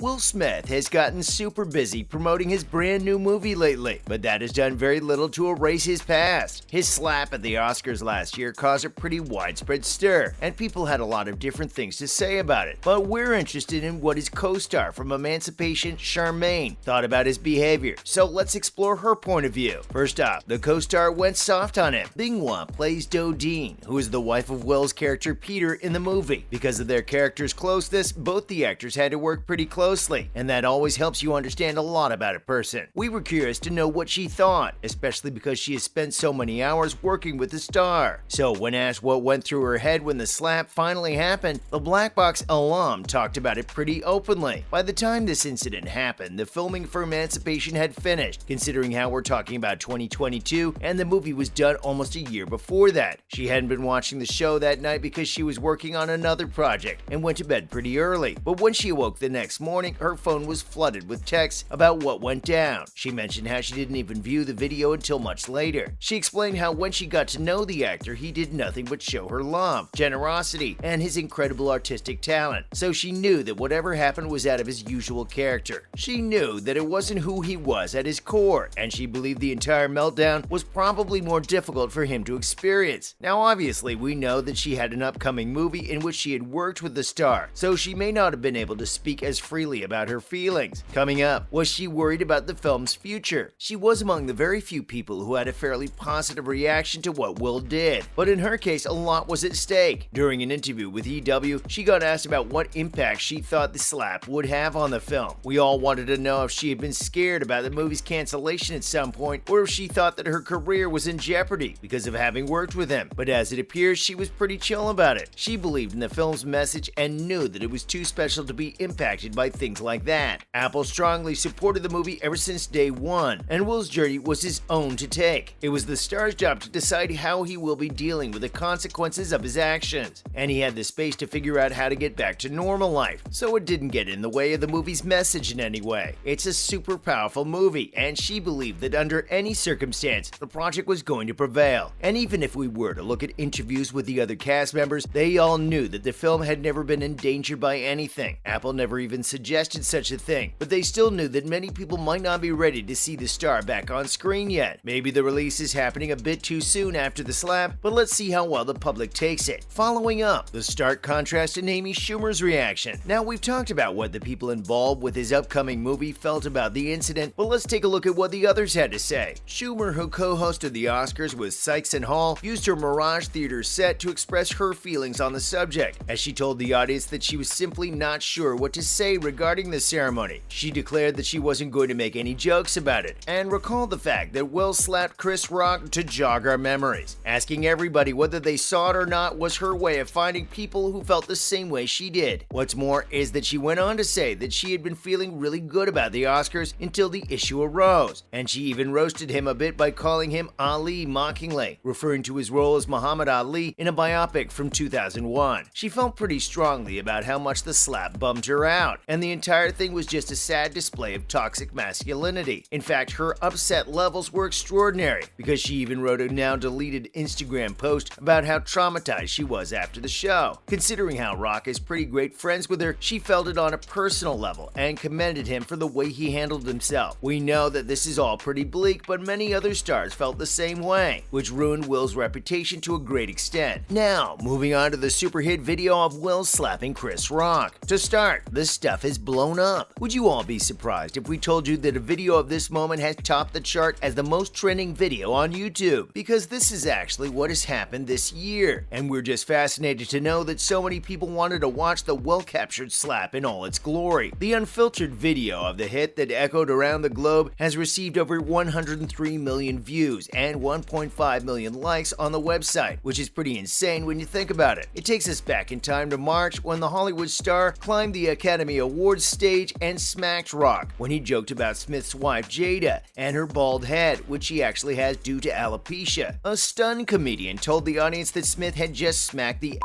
Will Smith has gotten super busy promoting his brand new movie lately, but that has done very little to erase his past. His slap at the Oscars last year caused a pretty widespread stir, and people had a lot of different things to say about it. But we're interested in what his co-star from Emancipation, Charmaine, thought about his behavior, so let's explore her point of view. First off, the co-star went soft on him. Bingwa plays Dodine, who is the wife of Will's character Peter in the movie. Because of their characters' closeness, both the actors had to work pretty closely, and that always helps you understand a lot about a person. We were curious to know what she thought, especially because she has spent so many hours working with the star. So when asked what went through her head when the slap finally happened, the Black Box alum talked about it pretty openly. By the time this incident happened, the filming for Emancipation had finished, considering how we're talking about 2022, and the movie was done almost a year before that. She hadn't been watching the show that night because she was working on another project and went to bed pretty early, but when she awoke the next morning, her phone was flooded with texts about what went down. She mentioned how she didn't even view the video until much later. She explained how when she got to know the actor, he did nothing but show her love, generosity, and his incredible artistic talent. So she knew that whatever happened was out of his usual character. She knew that it wasn't who he was at his core, and she believed the entire meltdown was probably more difficult for him to experience. Now obviously we know that she had an upcoming movie in which she had worked with the star, so she may not have been able to speak as freely about her feelings. Coming up, was she worried about the film's future? She was among the very few people who had a fairly positive reaction to what Will did, but in her case a lot was at stake. During an interview with EW, she got asked about what impact she thought the slap would have on the film. We all wanted to know if she had been scared about the movie's cancellation at some point, or if she thought that her career was in jeopardy because of having worked with him, but as it appears she was pretty chill about it. She believed in the film's message and knew that it was too special to be impacted by things like that. Apple strongly supported the movie ever since day one, and Will's journey was his own to take. It was the star's job to decide how he will be dealing with the consequences of his actions, and he had the space to figure out how to get back to normal life, so it didn't get in the way of the movie's message in any way. It's a super powerful movie, and she believed that under any circumstance, the project was going to prevail. And even if we were to look at interviews with the other cast members, they all knew that the film had never been endangered by anything. Apple never even suggested such a thing, but they still knew that many people might not be ready to see the star back on screen yet. Maybe the release is happening a bit too soon after the slap, but let's see how well the public takes it. Following up, the stark contrast in Amy Schumer's reaction. Now we've talked about what the people involved with his upcoming movie felt about the incident, but let's take a look at what the others had to say. Schumer, who co-hosted the Oscars with Sykes and Hall, used her Mirage Theater set to express her feelings on the subject, as she told the audience that she was simply not sure what to say regarding the ceremony. She declared that she wasn't going to make any jokes about it, and recalled the fact that Will slapped Chris Rock to jog our memories. Asking everybody whether they saw it or not was her way of finding people who felt the same way she did. What's more is that she went on to say that she had been feeling really good about the Oscars until the issue arose, and she even roasted him a bit by calling him Ali mockingly, referring to his role as Muhammad Ali in a biopic from 2001. She felt pretty strongly about how much the slap bummed her out, and the entire thing was just a sad display of toxic masculinity. In fact, her upset levels were extraordinary, because she even wrote a now deleted Instagram post about how traumatized she was after the show. Considering how Rock is pretty great friends with her, she felt it on a personal level and commended him for the way he handled himself. We know that this is all pretty bleak, but many other stars felt the same way, which ruined Will's reputation to a great extent. Now, moving on to the super hit video of Will slapping Chris Rock. To start, this stuff is blown up. Would you all be surprised if we told you that a video of this moment has topped the chart as the most trending video on YouTube? Because this is actually what has happened this year, and we're just fascinated to know that so many people wanted to watch the well-captured slap in all its glory. The unfiltered video of the hit that echoed around the globe has received over 103 million views and 1.5 million likes on the website, which is pretty insane when you think about it. It takes us back in time to March when the Hollywood star climbed the Academy Awards stage and smacked Rock when he joked about Smith's wife Jada and her bald head, which she actually has due to alopecia. A stunned comedian told the audience that Smith had just smacked the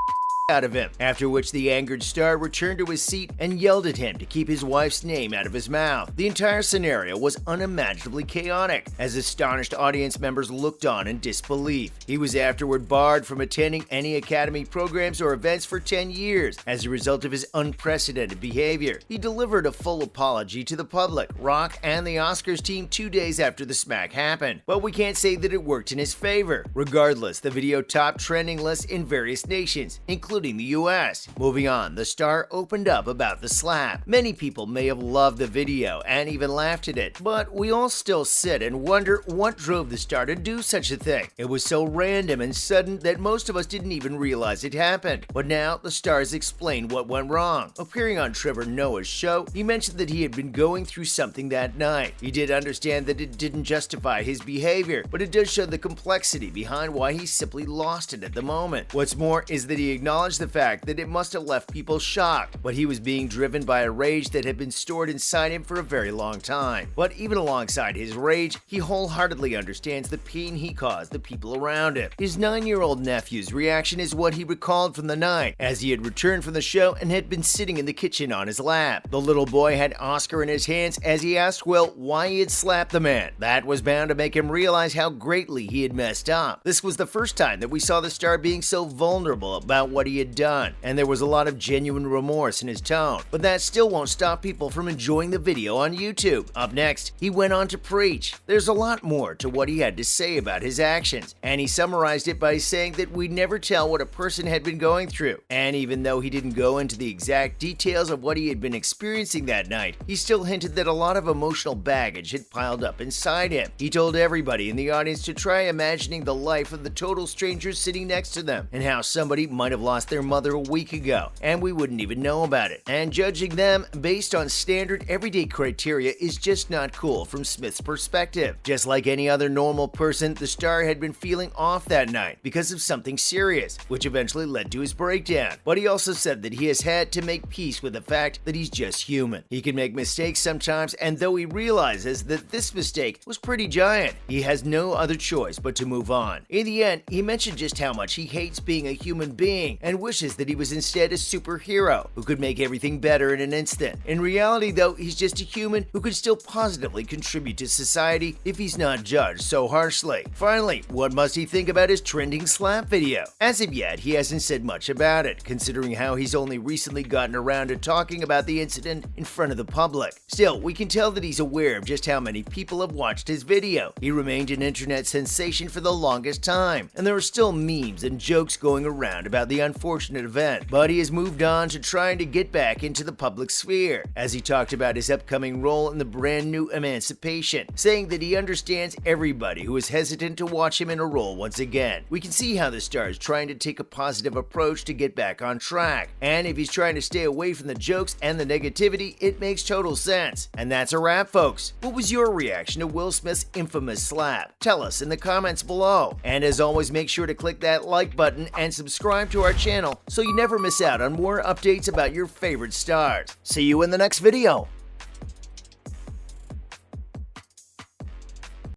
out of him, after which the angered star returned to his seat and yelled at him to keep his wife's name out of his mouth. The entire scenario was unimaginably chaotic, as astonished audience members looked on in disbelief. He was afterward barred from attending any Academy programs or events for 10 years as a result of his unprecedented behavior. He delivered a full apology to the public, rock, and the Oscars team 2 days after the smack happened, but we can't say that it worked in his favor. Regardless, the video topped trending lists in various nations, including the US. Moving on, the star opened up about the slap. Many people may have loved the video and even laughed at it, but we all still sit and wonder what drove the star to do such a thing. It was so random and sudden that most of us didn't even realize it happened. But now the star's explained what went wrong. Appearing on Trevor Noah's show, he mentioned that he had been going through something that night. He did understand that it didn't justify his behavior, but it does show the complexity behind why he simply lost it at the moment. What's more is that he acknowledged the fact that it must have left people shocked, but he was being driven by a rage that had been stored inside him for a very long time. But even alongside his rage, he wholeheartedly understands the pain he caused the people around him. His 9-year-old nephew's reaction is what he recalled from the night, as he had returned from the show and had been sitting in the kitchen on his lap. The little boy had Oscar in his hands as he asked Will why he had slapped the man. That was bound to make him realize how greatly he had messed up. This was the first time that we saw the star being so vulnerable about what he had done, and there was a lot of genuine remorse in his tone. But that still won't stop people from enjoying the video on YouTube. Up next, he went on to preach. There's a lot more to what he had to say about his actions, and he summarized it by saying that we'd never tell what a person had been going through. And even though he didn't go into the exact details of what he had been experiencing that night, he still hinted that a lot of emotional baggage had piled up inside him. He told everybody in the audience to try imagining the life of the total strangers sitting next to them, and how somebody might have lost their mother a week ago, and we wouldn't even know about it. And judging them based on standard everyday criteria is just not cool from Smith's perspective. Just like any other normal person, the star had been feeling off that night because of something serious, which eventually led to his breakdown. But he also said that he has had to make peace with the fact that he's just human. He can make mistakes sometimes, and though he realizes that this mistake was pretty giant, he has no other choice but to move on. In the end, he mentioned just how much he hates being a human being and wishes that he was instead a superhero who could make everything better in an instant. In reality, though, he's just a human who can still positively contribute to society if he's not judged so harshly. Finally, what must he think about his trending slap video? As of yet, he hasn't said much about it, considering how he's only recently gotten around to talking about the incident in front of the public. Still, we can tell that he's aware of just how many people have watched his video. He remained an internet sensation for the longest time, and there are still memes and jokes going around about the unfortunate event, but he has moved on to trying to get back into the public sphere, as he talked about his upcoming role in the brand new Emancipation, saying that he understands everybody who is hesitant to watch him in a role once again. We can see how the star is trying to take a positive approach to get back on track, and if he's trying to stay away from the jokes and the negativity, it makes total sense. And that's a wrap, folks. What was your reaction to Will Smith's infamous slap? Tell us in the comments below. And as always, make sure to click that like button and subscribe to our channel so you never miss out on more updates about your favorite stars. See you in the next video.